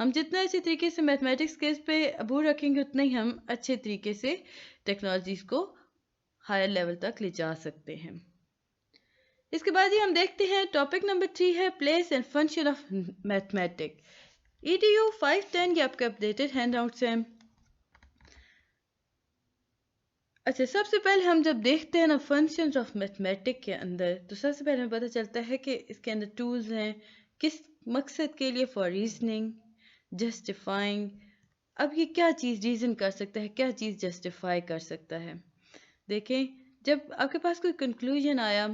ہم جتنا اچھے طریقے سے میتھمیٹکس کے اس پہ عبور رکھیں گے اتنا ہی ہم اچھے طریقے سے ٹیکنالوجیز کو ہائر لیول تک لے جا سکتے ہیں. اس کے بعد ہی ہم دیکھتے ہیں ٹاپک نمبر 3 ہے place and function of mathematic. EDU 510 یہ آپ کے اپڈیٹڈ ہینڈ آؤٹس ہیں. اچھا، سب سے پہلے ہم جب دیکھتے ہیں نا فنکشنز آف میتھمیٹک کے اندر تو سب سے پہلے ہمیں پتہ چلتا ہے کہ اس کے اندر ٹولز ہیں کس مقصد کے لیے. For reasoning, justifying. اب یہ کیا چیز ریزن کر سکتا ہے، کیا چیز جسٹیفائی کر سکتا ہے. دیکھیں، جب آپ کے پاس کوئی کنکلوژن آیا،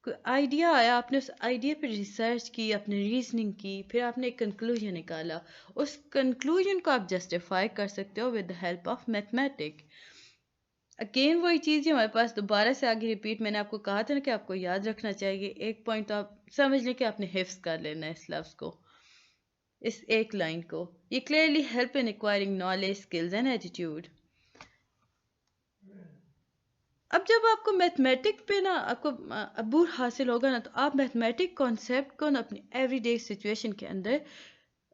کوئی آئیڈیا آیا، آپ نے اس آئیڈیا پہ ریسرچ کی، آپ نے ریزننگ کی، پھر آپ نے ایک کنکلوژن نکالا. اس کنکلوژن کو آپ جسٹیفائی کر سکتے ہو with the help of mathematic. Again وہی چیز ہے ہمارے پاس دوبارہ سے آگے ریپیٹ. میں نے آپ کو کہا تھا نا کہ آپ کو یاد رکھنا چاہیے ایک پوائنٹ. آپ سمجھ لیں کہ آپ نے حفظ کر لینا ہے اس لفظ کو، اس ایک لائن کو. یہ clearly help in acquiring knowledge, skills and attitude. اب جب آپ کو میتھمیٹک پہ نا آپ کو عبور حاصل ہوگا نا تو آپ میتھمیٹک کانسیپٹ کو نا اپنی ایوری ڈے سچویشن کے اندر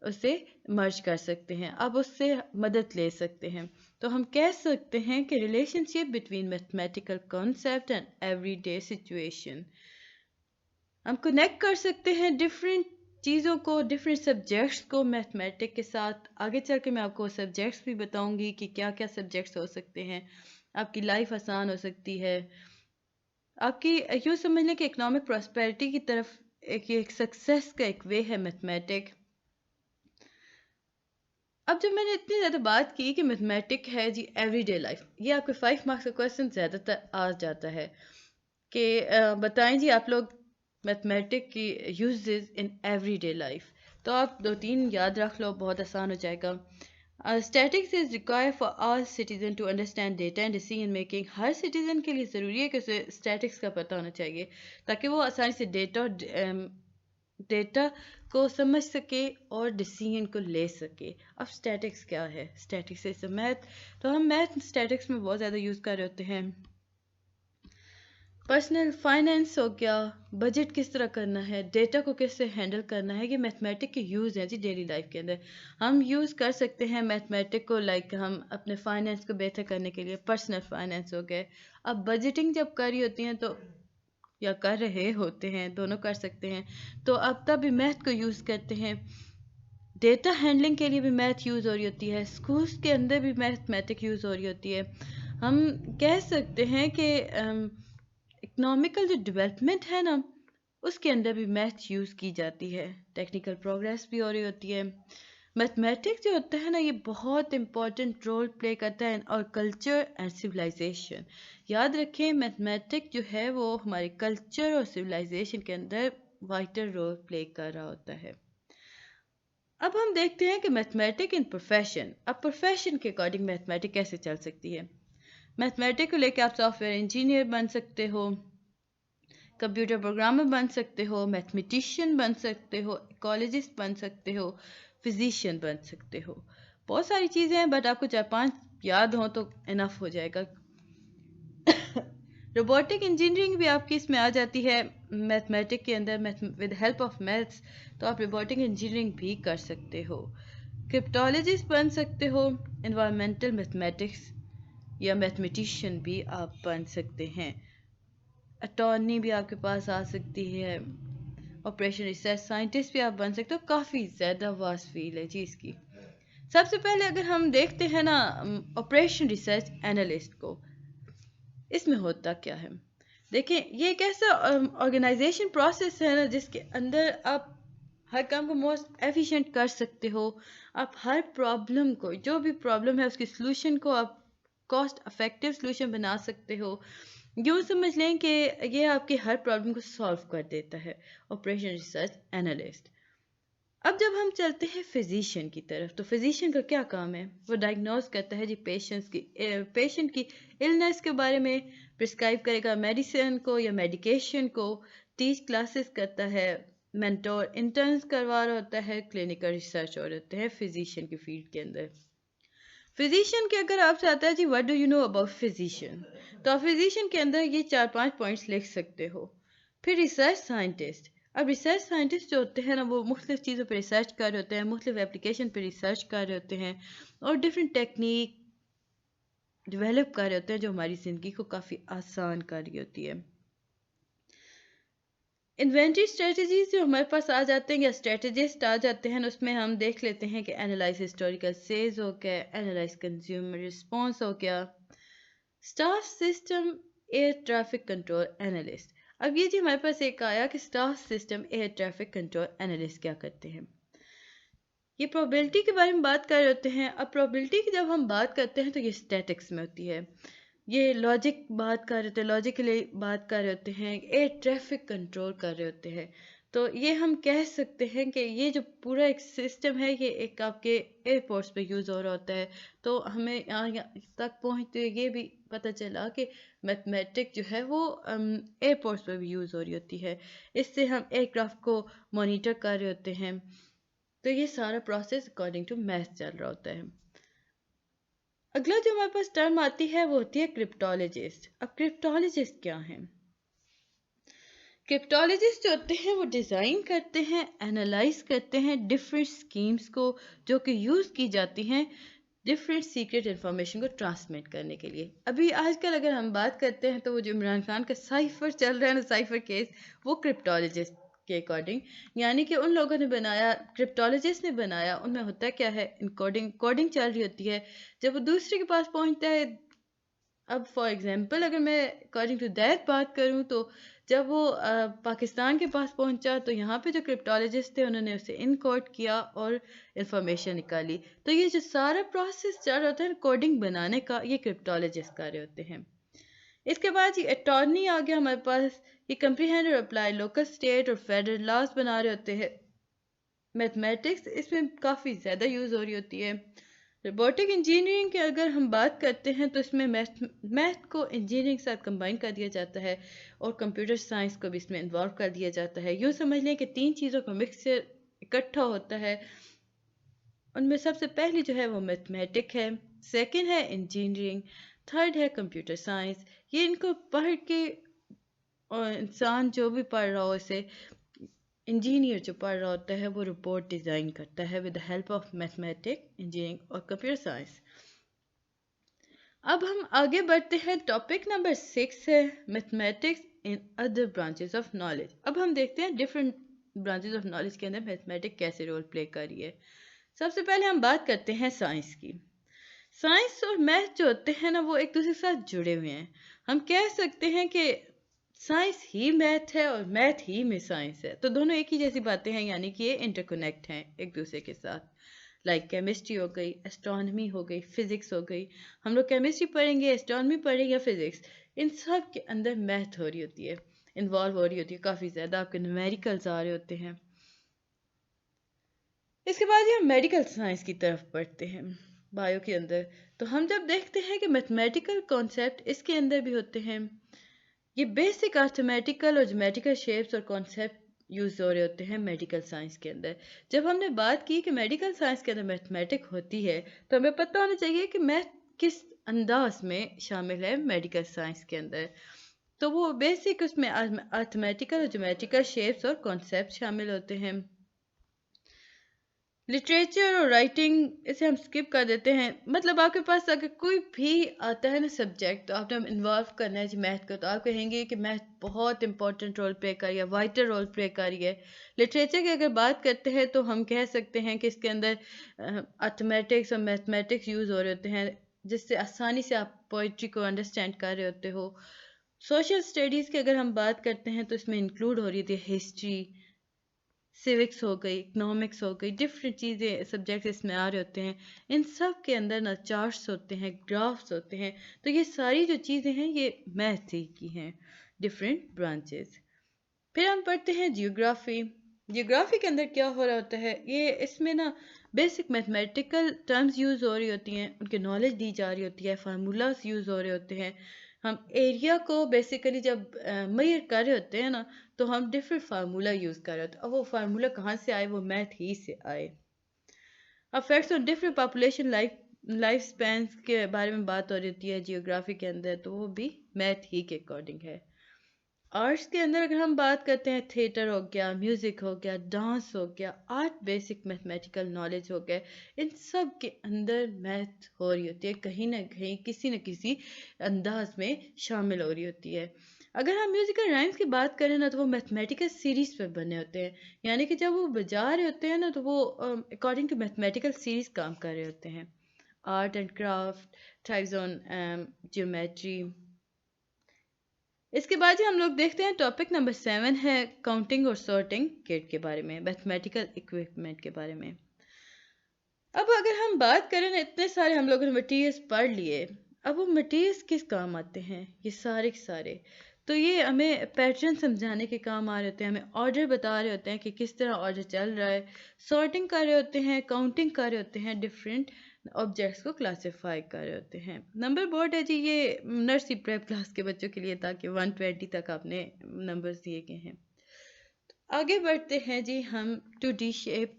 اسے مرج کر سکتے ہیں، آپ اس سے مدد لے سکتے ہیں. تو ہم کہہ سکتے ہیں کہ relation ship between mathematical concept and every day situation. ہم کنیکٹ کر سکتے ہیں ڈفرینٹ چیزوں کو، ڈفرینٹ سبجیکٹس کو میتھمیٹک کے ساتھ. آگے چل کے میں آپ کو سبجیکٹس بھی بتاؤں گی کہ کیا کیا سبجیکٹس ہو سکتے ہیں. آپ کی لائف آسان ہو سکتی ہے. آپ کی یوں سمجھ لیں کہ اکنامک پراسپیرٹی کی طرف ایک سکسیس کا ایک وے ہے میتھمیٹک. اب جب میں نے اتنی زیادہ بات کی کہ میتھمیٹک ہے جی ایوری ڈے لائف، یہ آپ کے 5 مارکس کا کویسچن زیادہ تر آ جاتا ہے کہ بتائیں جی آپ لوگ میتھمیٹک کی uses in every day life. تو آپ 2-3 یاد رکھ لو، بہت آسان ہو جائے گا. Statistics is require for all citizen to understand data and decision making. ہر سٹیزن کے لیے ضروری ہے کہ اسے اسٹیٹکس کا پتہ ہونا چاہیے تاکہ وہ آسانی سے ڈیٹا کو سمجھ سکے اور ڈیسیژن کو لے سکے. اب اسٹیٹکس کیا ہے؟ اسٹیٹکس از میتھ. تو ہم میتھ اسٹیٹکس میں بہت زیادہ یوز کر رہے ہوتے ہیں. پرسنل فائنینس ہو گیا، بجٹ کس طرح کرنا ہے، ڈیٹا کو کس سے ہینڈل کرنا ہے، یہ میتھمیٹک کے یوز ہیں جی ڈیلی لائف کے اندر. ہم یوز کر سکتے ہیں میتھمیٹک کو لائک ہم اپنے فائنینس کو بہتر کرنے کے لیے. پرسنل فائنینس ہو گئے. اب بجٹنگ جب کر رہی ہوتی ہیں تو یا کر رہے ہوتے ہیں، دونوں کر سکتے ہیں، تو اب تب بھی میتھ کو یوز کرتے ہیں. ڈیٹا ہینڈلنگ کے لیے بھی میتھ یوز ہو رہی ہوتی ہے. اسکولس کے اندر بھی میتھمیٹک یوز ہو رہی ہوتی ہے. ہم کہہ سکتے ہیں کہ اکنامیکل جو ڈیولپمنٹ ہے نا اس کے اندر بھی میتھ یوز کی جاتی ہے. ٹیکنیکل پروگریس بھی ہو رہی ہوتی ہے. میتھمیٹکس جو ہوتا ہے نا یہ بہت امپورٹنٹ رول پلے کرتا ہے اور کلچر اینڈ سویلائزیشن. یاد رکھیں میتھمیٹک جو ہے وہ ہمارے کلچر اور سویلائزیشن کے اندر وائٹل رول پلے کر رہا ہوتا ہے. اب ہم دیکھتے ہیں کہ میتھمیٹک ان پروفیشن. اب پروفیشن کے اکارڈنگ میتھمیٹک کیسے چل سکتی ہے. میتھمیٹک کو لے کے آپ سافٹ ویئر انجینئر بن سکتے ہو، کمپیوٹر پروگرامر بن سکتے ہو، میتھمیٹیشین بن سکتے ہو، ایکالوجسٹ بن سکتے ہو، فزیشین بن سکتے ہو. بہت ساری چیزیں ہیں بٹ آپ کو 4-5 یاد ہوں تو انف ہو جائے گا. روبوٹک انجینئرنگ بھی آپ کی اس میں آ جاتی ہے میتھمیٹک کے اندر ود ہیلپ آف میتھس. تو آپ روبوٹک انجینئرنگ بھی کر سکتے ہو. کرپٹالوجسٹ بن سکتے ہو. انوائرمنٹل میتھمیٹکس یا میتھمیٹیشین بھی آپ بن سکتے ہیں. اٹارنی بھی آپ کے پاس آ سکتی ہے. آپریشن ریسرچ سائنٹسٹ بھی آپ بن سکتے ہو. کافی زیادہ واس فیلڈ ہے جی اس کی. سب سے پہلے اگر ہم دیکھتے ہیں نا آپریشن ریسرچ اینالسٹ کو، اس میں ہوتا کیا ہے. دیکھیں یہ ایک ایسا آرگنائزیشن پروسیس ہے نا جس کے اندر آپ ہر کام کو موسٹ ایفیشینٹ کر سکتے ہو. آپ ہر پرابلم کو، جو بھی پرابلم ہے اس کی سلوشن کو آپ کاسٹ افیکٹو سلوشن بنا سکتے ہو. یوں سمجھ لیں کہ یہ آپ کی ہر پرابلم کو سالو کر دیتا ہے آپریشن ریسرچ اینالسٹ. اب جب ہم چلتے ہیں فزیشین کی طرف تو فزیشین کا کیا کام ہے؟ وہ ڈائگنوز کرتا ہے جی پیشنٹ کی النس کے بارے میں، پرسکرائب کرے گا میڈیسن کو یا میڈیکیشن کو، ٹیچ کلاسز کرتا ہے، مینٹور انٹرنس کروا رہا ہوتا ہے، کلینکل ریسرچ ہو رہے ہوتے ہیں فزیشین کی فیلڈ کے اندر. فزیشین کے اگر آپ سے آتا ہے جی what do you know about physician, تو آپ فزیشین کے اندر یہ 4-5 پوائنٹس لکھ سکتے ہو. پھر ریسرچ سائنٹسٹ. اب ریسرچ سائنٹسٹ جو ہوتے ہیں نا وہ مختلف چیزوں پہ ریسرچ کر رہے ہوتے ہیں، مختلف اپلیکیشن پہ ریسرچ کر رہے ہوتے ہیں اور ڈفرینٹ ٹیکنیک ڈیولپ کر رہے ہوتے ہیں جو ہماری زندگی کو کافی آسان کر رہی ہوتی ہے۔ انوینٹری اسٹریٹجیز جو ہمارے پاس آ جاتے ہیں یا اسٹریٹجسٹ آ جاتے ہیں اس میں ہم دیکھ لیتے ہیں کہ اینالائز ہسٹوریکل سیلز ہو گیا، اینالائز کنزیومر رسپانس ہو گیا، staff system air traffic control analyst. اب یہ جی ہمارے پاس ایک آیا کہ staff system air traffic control analyst کیا کرتے ہیں۔ یہ پروبیبلٹی کے بارے میں بات کر رہے ہوتے ہیں۔ اب پروبیبلٹی کی جب ہم بات کرتے ہیں تو یہ اسٹیٹکس میں ہوتی ہے، یہ لاجک بات کر رہے ہوتے ہیں، لاجیکلی بات کر رہے ہوتے ہیں، ایئر ٹریفک کنٹرول کر رہے ہوتے ہیں۔ تو یہ ہم کہہ سکتے ہیں کہ یہ جو پورا ایک سسٹم ہے یہ ایک آپ کے ایئرپورٹس پہ یوز ہو رہا ہوتا ہے۔ تو ہمیں یہاں تک پہنچتے یہ بھی پتہ چلا کہ میتھمیٹک جو ہے وہ ایئرپورٹس پہ بھی یوز ہو رہی ہوتی ہے، اس سے ہم ایئر کرافٹ کو مانیٹر کر رہے ہوتے ہیں۔ تو یہ سارا پروسیس اکارڈنگ ٹو میتھ چل رہا ہوتا ہے۔ اگلا جو ہمارے پاس ٹرم آتی ہے وہ ہوتی ہے کرپٹالوجسٹ۔ اب کرپٹالوجسٹ کیا ہیں؟ کرپٹالوجسٹ جو ہوتے ہیں وہ ڈیزائن کرتے ہیں، اینالائز کرتے ہیں ڈفرینٹ اسکیمز کو جو کہ یوز کی جاتی ہیں ڈفرینٹ سیکرٹ انفارمیشن کو ٹرانسمٹ کرنے کے لیے۔ ابھی آج کل اگر ہم بات کرتے ہیں تو وہ جو عمران خان کا سائفر چل رہا ہے نا، سائفر کیس، وہ کرپٹالوجسٹ کے اکارڈنگ، یعنی کہ ان لوگوں نے بنایا، کرپٹالوجسٹ نے بنایا، ان میں ہوتا کیا ہے، کوڈنگ چل رہی ہوتی ہے، جب وہ دوسرے کے پاس پہنچتا ہے۔ اب فار ایگزامپل اگر میں اکارڈنگ ٹو دیٹ بات کروں تو جب وہ پاکستان کے پاس پہنچا تو یہاں پہ جو کرپٹالوجسٹ تھے انہوں نے اسے انکوڈ کیا اور انفارمیشن نکالی۔ تو یہ جو سارا پروسیس چل رہا ہوتا ہے کوڈنگ بنانے کا، یہ کرپٹالوجسٹ کر رہے ہوتے ہیں۔ اس کے بعد یہ اٹارنی آ گیا ہمارے پاس، یہ کمپریہینڈ اور اپلائی لوکل اسٹیٹ اور فیڈرل لاز بنا رہے ہوتے ہیں۔ میتھمیٹکس اس میں کافی زیادہ یوز ہو رہی ہوتی ہے۔ روبوٹک انجینئرنگ کی اگر ہم بات کرتے ہیں تو اس میں میتھ کو انجینئرنگ کے ساتھ کمبائن کر دیا جاتا ہے اور کمپیوٹر سائنس کو بھی اس میں انوالو کر دیا جاتا ہے۔ یوں سمجھ لیں کہ تین چیزوں کا مکسچر اکٹھا ہوتا ہے۔ ان میں سب سے پہلی جو ہے وہ میتھمیٹک ہے، سیکنڈ ہے انجینئرنگ، تھرڈ ہے کمپیوٹر سائنس۔ یہ ان کو پڑھ کے اور انسان جو بھی پڑھ رہا ہو، اسے انجینئر جو پڑھ رہا ہوتا ہے وہ روبوٹ ڈیزائن کرتا ہے with the help of mathematic, engineering اور کمپیوٹر سائنس۔ اب ہم آگے بڑھتے ہیں، ٹاپک نمبر 6 ہے mathematics in other branches of knowledge. اب ہم دیکھتے ہیں ڈفرینٹ برانچز آف نالج کے اندر میتھمیٹک کیسے رول پلے کر رہی ہے۔ سب سے پہلے ہم بات کرتے ہیں سائنس کی۔ سائنس اور میتھ جو ہوتے ہیں نا وہ ایک دوسرے کے ساتھ جڑے ہوئے ہیں۔ ہم کہہ سکتے ہیں کہ سائنس ہی میتھ ہے اور میتھ ہی میں سائنس ہے، تو دونوں ایک ہی جیسی باتیں ہیں، یعنی کہ یہ انٹر کنیکٹ ہیں ایک دوسرے کے ساتھ۔ لائک کیمسٹری ہو گئی، اسٹرانومی ہو گئی، فزکس ہو گئی، ہم لوگ کیمسٹری پڑھیں گے، اسٹرانومی پڑھیں گے یا فزکس، ان سب کے اندر میتھ ہو رہی ہوتی ہے، انوالو ہو رہی ہوتی ہے، کافی زیادہ آپ کے نیومیریکلز آ رہے ہوتے ہیں۔ اس کے بعد یہ ہم میڈیکل سائنس کی طرف بڑھتے ہیں، بایو کے اندر، تو ہم جب دیکھتے ہیں کہ میتھمیٹیکل کانسیپٹ اس کے اندر بھی ہوتے ہیں، یہ بیسک ارتھمیٹیکل اور جیومیٹریکل شیپس اور کانسیپٹ یوز ہو رہے ہوتے ہیں میڈیکل سائنس کے اندر۔ جب ہم نے بات کی کہ میڈیکل سائنس کے اندر میتھمیٹک ہوتی ہے تو ہمیں پتہ ہونا چاہیے کہ میتھ کس انداز میں شامل ہے میڈیکل سائنس کے اندر۔ تو وہ بیسک اس میں ارتھمیٹیکل اور جیومیٹریکل شیپس اور کانسیپٹ شامل ہوتے ہیں۔ لٹریچر اور رائٹنگ اسے ہم سکپ کر دیتے ہیں، مطلب آپ کے پاس اگر کوئی بھی آتا ہے نا سبجیکٹ تو آپ نے انوالو کرنا ہے میتھ کو، تو آپ کہیں گے کہ میتھ بہت امپورٹنٹ رول پلے کر رہی ہے، وائٹل رول پلے کر رہی ہے۔ لٹریچر کی اگر بات کرتے ہیں تو ہم کہہ سکتے ہیں کہ اس کے اندر ارتھمیٹکس اور میتھمیٹکس یوز ہو رہے ہوتے ہیں، جس سے آسانی سے آپ پوئٹری کو انڈرسٹینڈ کر رہے ہوتے ہو۔ سوشل اسٹڈیز کی اگر ہم بات کرتے ہیں تو اس میں انکلوڈ ہو رہی تھی ہسٹری، سیوکس ہو گئی، اکنامکس ہو گئی، ڈفرینٹ چیزیں سبجیکٹ اس میں آ رہے ہوتے ہیں۔ ان سب کے اندر نا چارٹس ہوتے ہیں، گرافس ہوتے ہیں، تو یہ ساری جو چیزیں ہیں یہ میتھ ہی کی ہیں، ڈفرینٹ برانچز۔ پھر ہم پڑھتے ہیں جیوگرافی۔ جیوگرافی کے اندر کیا ہو رہا ہوتا ہے، یہ اس میں نا بیسک میتھمیٹیکل ٹرمز یوز ہو رہی ہوتی ہیں، ان کی نالج دی جا رہی ہوتی ہے، فارمولاز یوز ہو رہے ہوتے ہیں۔ ہم ایریا کو بیسیکلی جب میئر کر رہے ہوتے ہیں نا تو ہم ڈفرینٹ فارمولا یوز کر رہے ہوتے ہیں، اب وہ فارمولا کہاں سے آئے، وہ میتھ ہی سے آئے۔ Effects on different population life spans کے بارے میں بات ہو رہی ہوتی ہے جیوگرافی کے اندر، تو وہ بھی میتھ ہی کے اکارڈنگ ہے۔ آرٹس کے اندر اگر ہم بات کرتے ہیں، تھیٹر ہو گیا، میوزک ہو گیا، ڈانس ہو گیا، آرٹ بیسک میتھمیٹیکل نالج ہو گئے، ان سب کے اندر میتھ ہو رہی ہوتی ہے، کہیں نہ کہیں کسی نہ کسی انداز میں شامل ہو رہی ہوتی ہے۔ اگر ہم میوزیکل رائمس کی بات کریں نا، تو وہ میتھمیٹیکل سیریز پہ بنے ہوتے ہیں، یعنی کہ جب وہ بجا رہے ہوتے ہیں نا، تو وہ اکارڈنگ ٹو میتھمیٹیکل سیریز کام کر رہے ہوتے ہیں۔ Art and craft thrives on geometry. اس کے بعد ہم لوگ دیکھتے ہیں ٹاپک نمبر 7 ہے کاؤنٹنگ اور سارٹنگ کٹ کے بارے میں، میتھمیٹیکل اکوپمنٹ کے بارے میں۔ اب اگر ہم بات کریں نا، اتنے سارے ہم لوگوں نے مٹیریلز پڑھ لیے، اب وہ مٹیریلز کس کام آتے ہیں؟ یہ سارے کے سارے تو یہ ہمیں پیٹرن سمجھانے کے کام آ رہے ہوتے ہیں، ہمیں آرڈر بتا رہے ہوتے ہیں کہ کس طرح آرڈر چل رہا ہے، سارٹنگ کر رہے ہوتے ہیں، کاؤنٹنگ کر رہے ہوتے ہیں، ڈفرینٹ آبجیکٹس کو کلاسیفائی کر رہے ہوتے ہیں۔ نمبر بورڈ ہے جی، یہ نرسری پریپ کلاس کے بچوں کے لیے، تاکہ 120 تک آپ نے نمبرز دیے گئے ہیں۔ آگے بڑھتے ہیں جی ہم 2D شیپ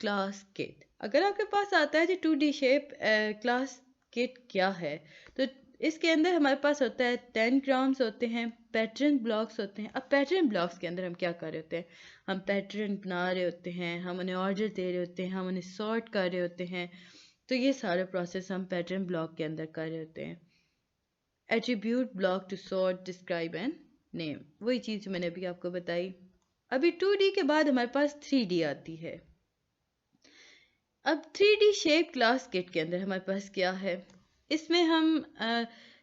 کلاس کٹ۔ اگر آپ کے پاس آتا ہے جی 2D شیپ کلاس کٹ کیا ہے، تو اس کے اندر ہمارے پاس ہوتا ہے 10 گرامز ہوتے ہیں، پیٹرن بلاکس ہوتے ہیں۔ اب پیٹرن بلاکس کے اندر ہم کیا کر رہے ہوتے ہیں؟ ہم پیٹرن بنا رہے ہوتے ہیں، ہم انہیں آرڈر دے رہے ہوتے ہیں، ہم انہیں سارٹ کر رہے ہوتے ہیں۔ تو یہ سارا پروسیس ہم پیٹرن بلاک کے اندر کر رہے ہوتے ہیں۔ Attribute block to sort describe and name, وہی چیز جو میں نے ابھی آپ کو بتائی۔ ابھی 2D کے بعد ہمارے پاس 3D آتی ہے۔ اب 3D شیپ کلاس کٹ کے اندر ہمارے پاس کیا ہے؟ اس میں ہم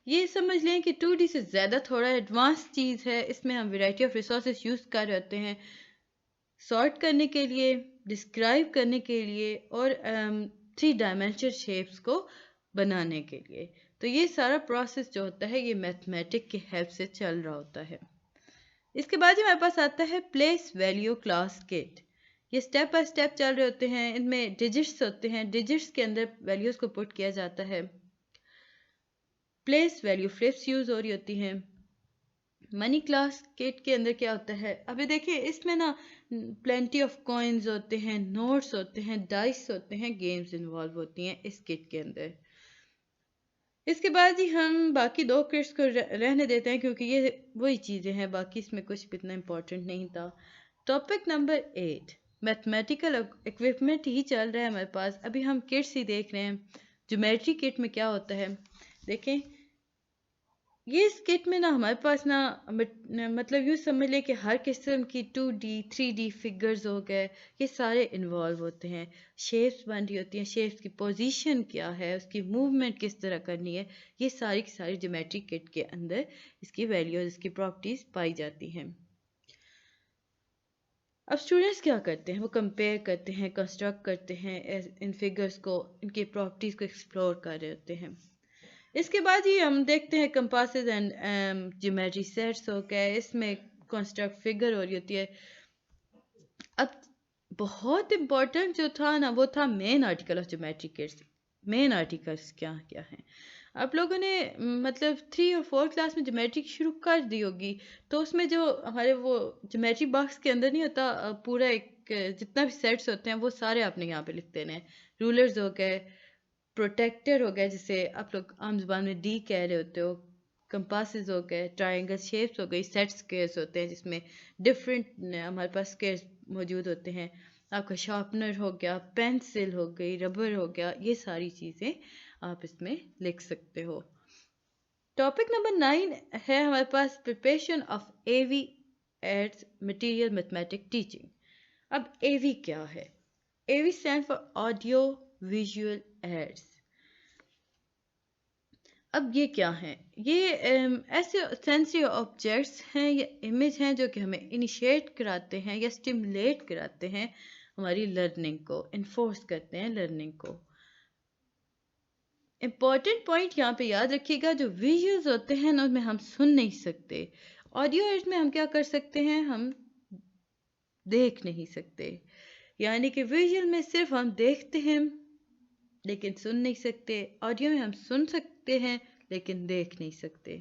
یہ سمجھ لیں کہ 2D سے زیادہ تھوڑا ایڈوانس چیز ہے۔ اس میں ہم ویرائٹی آف ریسورسز یوز کر رہے ہوتے ہیں سارٹ کرنے کے لیے، ڈسکرائب کرنے کے لیے، اور 3 ڈائمینشنل شیپس کو بنانے کے لیے۔ تو یہ سارا پروسیس جو ہوتا ہے، یہ میتھمیٹک کی ہیلپ سے چل رہا ہوتا ہے۔ اس کے بعد ہمارے پاس آتا ہے پلیس ویلیو کلاس کٹ۔ یہ سٹیپ بائی سٹیپ چل رہے ہوتے ہیں، ان میں ڈیجٹس ہوتے ہیں، ڈیجٹس کے اندر ویلیوز کو پٹ کیا جاتا ہے۔ پلیس ویلیو فلپس یوز ہو رہی ہوتی ہیں۔ منی کلاس کٹ کے اندر کیا ہوتا ہے؟ ابھی دیکھیں اس میں نا پلینٹی آف کوئنز ہوتے ہیں، نوٹس ہوتے ہیں، ڈائس ہوتے ہیں، گیمز انوالو ہوتی ہیں اس کٹ کے اندر۔ اس کے بعد ہی ہم باقی 2 کٹس کو رہنے دیتے ہیں، کیونکہ یہ وہی چیزیں ہیں، باقی اس میں کچھ بھی اتنا امپورٹنٹ نہیں تھا۔ ٹاپک نمبر 8 میتھمیٹیکل اکوپمنٹ ہی چل رہا ہے ہمارے پاس۔ ابھی ہم کٹس ہی دیکھ رہے ہیں۔ جیومیٹری کٹ میں کیا ہوتا ہے دیکھیں، یہ اس کٹ میں نا ہمارے پاس نا مطلب یوں سمجھ لیں کہ ہر قسم کی 2D 3D فگرز ہو گئے، یہ سارے انوالو ہوتے ہیں۔ شیپس بن رہی ہوتی ہیں، شیپس کی پوزیشن کیا ہے، اس کی موومنٹ کس طرح کرنی ہے، یہ ساری کی ساری جیومیٹری کٹ کے اندر اس کی ویلیوز، اس کی پراپرٹیز پائی جاتی ہیں۔ اب اسٹوڈنٹس کیا کرتے ہیں؟ وہ کمپیئر کرتے ہیں، کنسٹرکٹ کرتے ہیں ان فگرز کو، ان کی پراپرٹیز کو ایکسپلور کر رہے ہوتے ہیں۔ اس کے بعد ہی ہم دیکھتے ہیں کمپاسز اینڈ جیومیٹری سیٹس ہو گئے، اس میں کنسٹرکٹ فگر ہو رہی ہوتی ہے۔ اب بہت امپورٹنٹ جو تھا نا، وہ تھا main article of geometry kits. Main articles کیا کیا ہیں؟ آپ لوگوں نے مطلب 3 اور 4 کلاس میں جیومیٹری شروع کر دی ہوگی، تو اس میں جو ہمارے وہ جیومیٹری باکس کے اندر نہیں ہوتا پورا ایک جتنا بھی سیٹس ہوتے ہیں، وہ سارے آپ نے یہاں پہ لکھ دینے ہیں۔ رولرز ہو گئے، پروٹیکٹر ہو گئے جسے آپ لوگ عام زبان میں ڈی کہہ رہے ہوتے ہو، کمپاسز ہو گئے، ٹرائنگل شیپس ہو گئی، سیٹ اسکیئرس ہوتے ہیں جس میں ڈفرینٹ ہمارے پاس اسکیئرس موجود ہوتے ہیں۔ آپ کا شارپنر ہو گیا، پینسل ہو گئی، ربر ہو گیا، یہ ساری چیزیں آپ اس میں لکھ سکتے ہو۔ ٹاپک نمبر 9 ہے ہمارے پاس preparation of A V aids material mathematic teaching. اب اے وی کیا ہے؟ A V stand for audio visual aids. اب یہ کیا ہیں؟ یہ ایسے سینسری آبجیکٹس ہیں یا امیج ہیں جو کہ ہمیں انیشیٹ کراتے ہیں یا اسٹیمولیٹ کراتے ہیں ہماری لرننگ کو، انفورس کرتے ہیں لرننگ کو۔ امپورٹنٹ پوائنٹ یہاں پہ یاد رکھیے گا، جو ویژولز ہوتے ہیں نا ان میں ہم سن نہیں سکتے، آڈیو ایڈز میں ہم کیا کر سکتے ہیں؟ ہم دیکھ نہیں سکتے، یعنی کہ ویژول میں صرف ہم دیکھتے ہیں لیکن سن نہیں سکتے، آڈیو میں ہم سن سکتے ہیں لیکن دیکھ نہیں سکتے،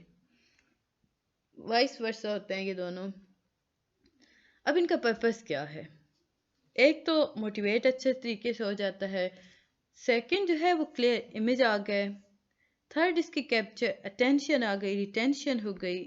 وائس ورسا ہوتے ہیں یہ دونوں۔ اب ان کا پرپس کیا ہے؟ ایک تو موٹیویٹ اچھے طریقے سے ہو جاتا ہے، سیکنڈ جو ہے وہ کلیئر امیج آ گئے، تھرڈ اس کی کیپچر اٹینشن آ گئی، ریٹینشن ہو گئی،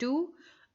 2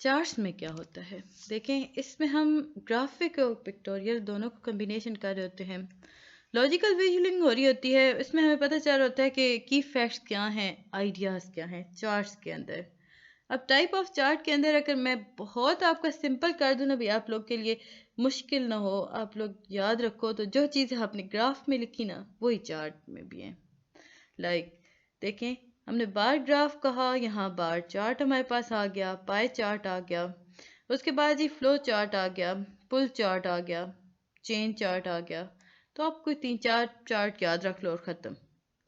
چارٹس میں کیا ہوتا ہے؟ دیکھیں، اس میں ہم گرافک اور پکٹوریل دونوں کو کمبینیشن کر رہے ہوتے ہیں، لاجیکل ویژولنگ ہو رہی ہوتی ہے، اس میں ہمیں پتہ چل رہا ہوتا ہے کہ کی فیکٹس کیا ہیں، آئیڈیاز کیا ہیں چارٹس کے اندر۔ اب ٹائپ آف چارٹ کے اندر اگر میں بہت آپ کا سمپل کر دوں نا بھی آپ لوگ کے لیے مشکل نہ ہو، آپ لوگ یاد رکھو، تو جو چیزیں آپ نے گراف میں لکھی نا وہی چارٹ میں بھی ہیں۔ دیکھیں، ہم نے بار گراف کہا، یہاں بار چارٹ ہمارے پاس آ گیا، پائے چارٹ آ گیا، اس کے بعد یہ فلو چارٹ آ گیا، پل چارٹ آ گیا، چین چارٹ آ گیا، تو آپ کوئی 3-4 چارٹ یاد رکھ لو اور ختم۔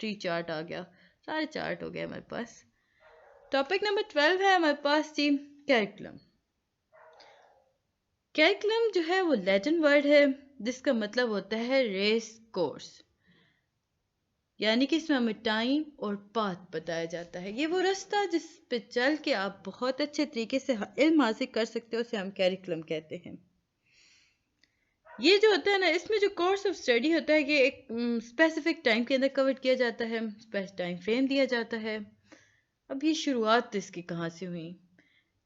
ٹری چارٹ آ گیا، سارے چارٹ ہو گئے ہمارے پاس۔ ٹاپک نمبر 12 ہے ہمارے پاس جی کیریکولم۔ کیریکولم جو ہے وہ لیٹن ورڈ ہے جس کا مطلب ہوتا ہے ریس کورس، یعنی کہ اس میں ہمیں ٹائم اور پاتھ بتایا جاتا ہے۔ یہ وہ رستہ جس پہ چل کے آپ بہت اچھے طریقے سے علم حاصل کر سکتے ہو، اسے ہم کیریکولم کہتے ہیں۔ یہ جو ہوتا ہے نا، اس میں جو کورس آف اسٹڈی ہوتا ہے یہ ایک اسپیسیفک ٹائم کے اندر کور کیا جاتا ہے، ٹائم فریم دیا جاتا ہے۔ اب یہ شروعات اس کی کہاں سے ہوئی؟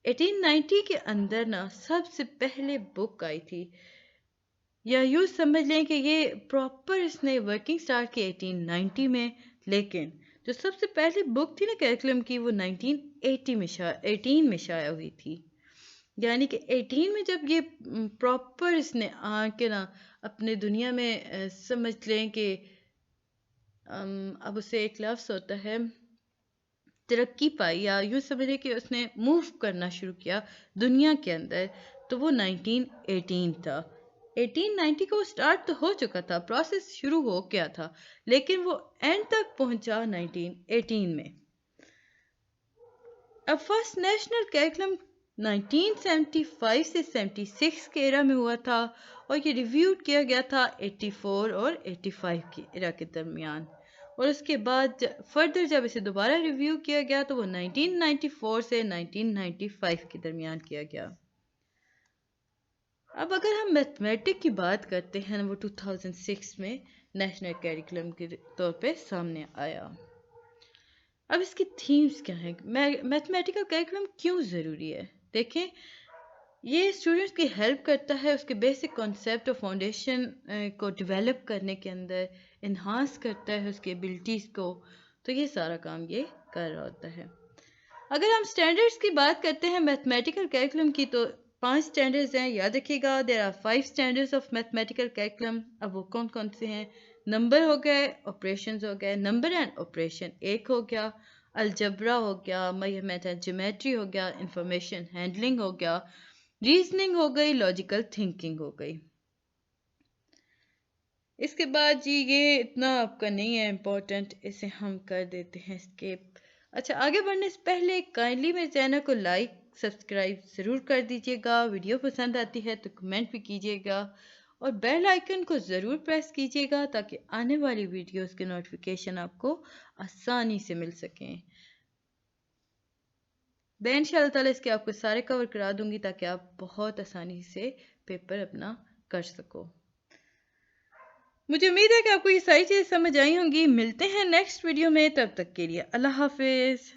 1890 کے اندر نا سب سے پہلے بک آئی تھی، یا یوں سمجھ لیں کہ یہ پراپر اس نے ورکنگ سٹارٹ کی 1890 میں، لیکن جو سب سے پہلی بک تھی نا کیریکولم کی وہ 18 میں شائع ہوئی تھی۔ یعنی کہ 18 میں جب یہ پراپر اس نے آ کے نا اپنے دنیا میں سمجھ لیں کہ اب اسے ایک لفظ ہوتا ہے ترقی پائی، یا یوں سمجھے کہ اس نے موو کرنا شروع کیا دنیا کے اندر، تو وہ 1918 تھا۔ 1890 کو سٹارٹ تو ہو چکا تھا، پروسیس شروع ہو گیا تھا، لیکن وہ اینڈ تک پہنچا 1918 میں۔ اب فرسٹ نیشنل کیریکولم 1975 سے 76 کے ایرا میں ہوا تھا، اور یہ ریویو کیا گیا تھا 84 اور 85 کے ایرا کے درمیان، اور اس کے بعد فردر جب اسے دوبارہ ریویو کیا گیا تو وہ 1994 سے 1995 کے درمیان کیا گیا۔ اب اگر ہم میتھمیٹک کی بات کرتے ہیں، وہ 2006 میں نیشنل کیریکولم کے طور پہ سامنے آیا۔ اب اس کی تھیمز کیا ہیں؟ میتھمیٹیکل کیریکولم کیوں ضروری ہے؟ دیکھیں، یہ اسٹوڈنٹس کی ہیلپ کرتا ہے اس کے بیسک کانسیپٹ اور فاؤنڈیشن کو ڈیولپ کرنے کے اندر، انہانس کرتا ہے اس کی ایبلٹیز کو، تو یہ سارا کام یہ کر رہا ہوتا ہے۔ اگر ہم سٹینڈرڈز کی بات کرتے ہیں میتھمیٹیکل کیریکولم کی، تو 5 سٹینڈرڈز ہیں، یاد رکھیے گا، there are 5 standards of mathematical curriculum۔ اب وہ کون کون سے ہیں؟ نمبر ہو گئے، آپریشنز ہو گئے، نمبر اینڈ آپریشن ایک ہو گیا، الجبرا ہو گیا، میتھ اینڈ جیومیٹری ہو گیا، انفارمیشن ہینڈلنگ ہو گیا، ریزننگ ہو گئی، لاجیکل تھنکنگ ہو گئی۔ اس کے بعد جی یہ اتنا آپ کا نہیں ہے امپورٹنٹ، اسے ہم کر دیتے ہیں اسکیپ۔ اچھا، آگے بڑھنے سے پہلے کائنڈلی میرے چینل کو لائک سبسکرائب ضرور کر دیجیے گا، ویڈیو پسند آتی ہے تو کمنٹ بھی کیجیے گا، اور بیل آئیکن کو ضرور پریس کیجیے گا تاکہ آنے والی ویڈیوز کے نوٹیفیکیشن آپ کو آسانی سے مل سکیں۔ میں انشاءاللہ تعالیٰ اس کے آپ کو سارے کور کرا دوں گی تاکہ آپ بہت آسانی سے پیپر اپنا کر سکو۔ مجھے امید ہے کہ آپ کو یہ ساری چیزیں سمجھ آئی ہوں گی۔ ملتے ہیں نیکسٹ ویڈیو میں، تب تک کے لیے اللہ حافظ۔